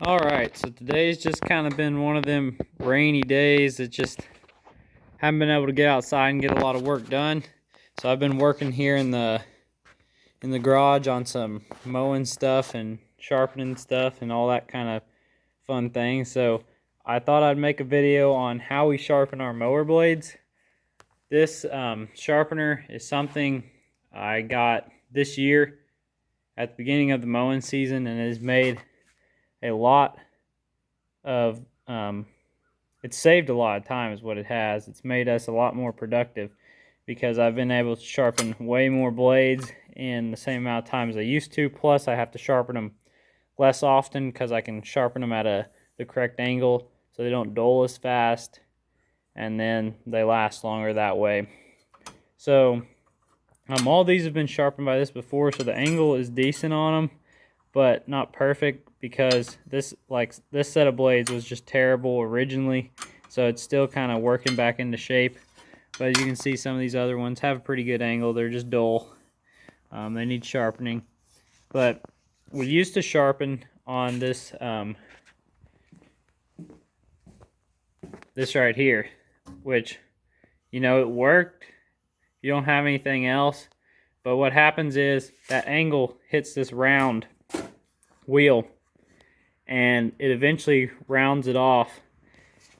Alright, so today's just kind of been one of them rainy days that just haven't been able to get outside and get a lot of work done. So I've been working here in the garage on some mowing stuff and sharpening stuff and all that kind of fun things. So I thought I'd make a video on how we sharpen our mower blades. This sharpener is something I got this year at the beginning of the mowing season, and it has made a lot of it's saved a lot of time is what it has. It's made us a lot more productive because I've been able to sharpen way more blades in the same amount of time as I used to. Plus I have to sharpen them less often because I can sharpen them at the correct angle so they don't dull as fast, and then they last longer that way. So all these have been sharpened by this before, so the angle is decent on them, but not perfect because this set of blades was just terrible originally, so it's still kind of working back into shape. But as you can see, some of these other ones have a pretty good angle. They're just dull. They need sharpening. But we used to sharpen on this this right here, which, you know, it worked. You don't have anything else, but what happens is that angle hits this round wheel and it eventually rounds it off,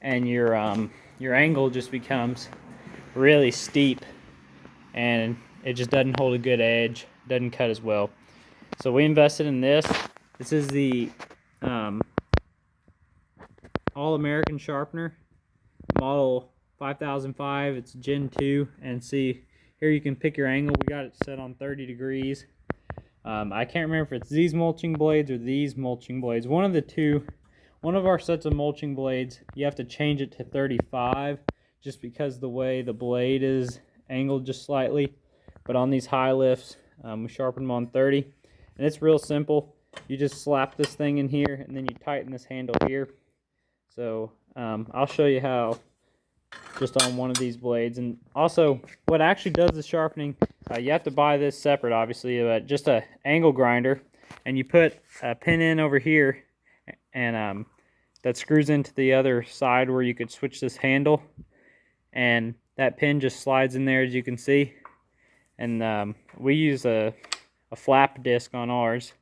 and your angle just becomes really steep and it just doesn't hold a good edge, doesn't cut as well. So we invested in this. This is the AllAmerican sharpener, model 5005. It's Gen 2, and see here you can pick your angle. We got it set on 30 degrees. I can't remember if it's these mulching blades or these mulching blades. One of the two. One of our sets of mulching blades, you have to change it to 35 just because the way the blade is angled just slightly. But on these high lifts, we sharpen them on 30. And it's real simple. You just slap this thing in here and then you tighten this handle here. So I'll show you how just on one of these blades. And also what actually does the sharpening, you have to buy this separate obviously, but just a angle grinder, and you put a pin in over here, and that screws into the other side where you could switch this handle, and that pin just slides in there, as you can see. And we use a flap disc on ours,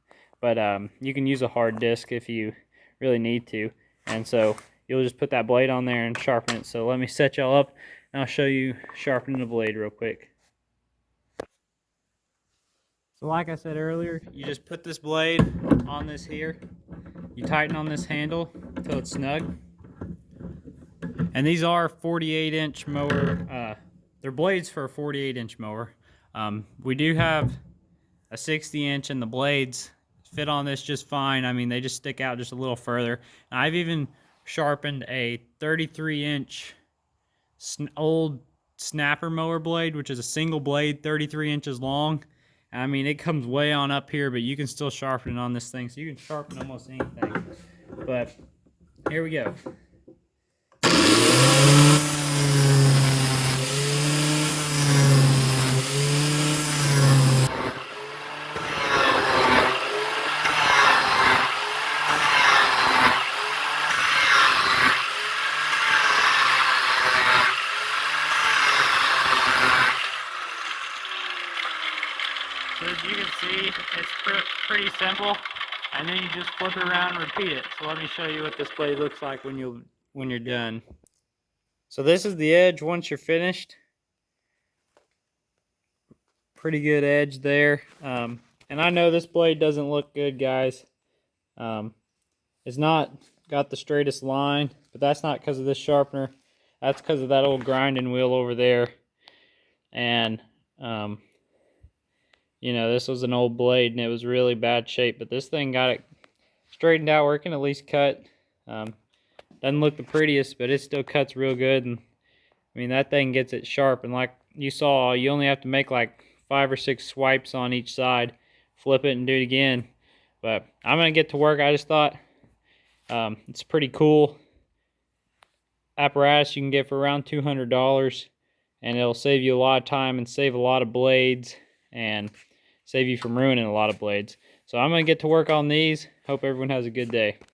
but you can use a hard disc if you really need to. And so you'll just put that blade on there and sharpen it. So let me set y'all up and I'll show you sharpening the blade real quick. So like I said earlier, you just put this blade on this here. You tighten on this handle until it's snug. And these are 48-inch mower. They're blades for a 48-inch mower. We do have a 60-inch, and the blades fit on this just fine. I mean, they just stick out just a little further. And I've even sharpened a 33-inch old snapper mower blade, which is a single blade, 33 inches long. I mean, it comes way on up here, but you can still sharpen it on this thing. So you can sharpen almost anything. But here we go. So as you can see, it's pretty simple, and then you just flip it around and repeat it. So let me show you what this blade looks like when you're done. So this is the edge once you're finished. Pretty good edge there. And I know this blade doesn't look good, guys. It's not got the straightest line, but that's not because of this sharpener. That's because of that old grinding wheel over there. And you know, this was an old blade and it was really bad shape, but this thing got it straightened out where it can at least cut. Doesn't look the prettiest, but it still cuts real good. And I mean, that thing gets it sharp, and like you saw, you only have to make like 5 or 6 swipes on each side, flip it and do it again. But I'm gonna get to work. I just thought it's a pretty cool apparatus you can get for around $200, and it'll save you a lot of time and save a lot of blades and save you from ruining a lot of blades. So I'm going to get to work on these. Hope everyone has a good day.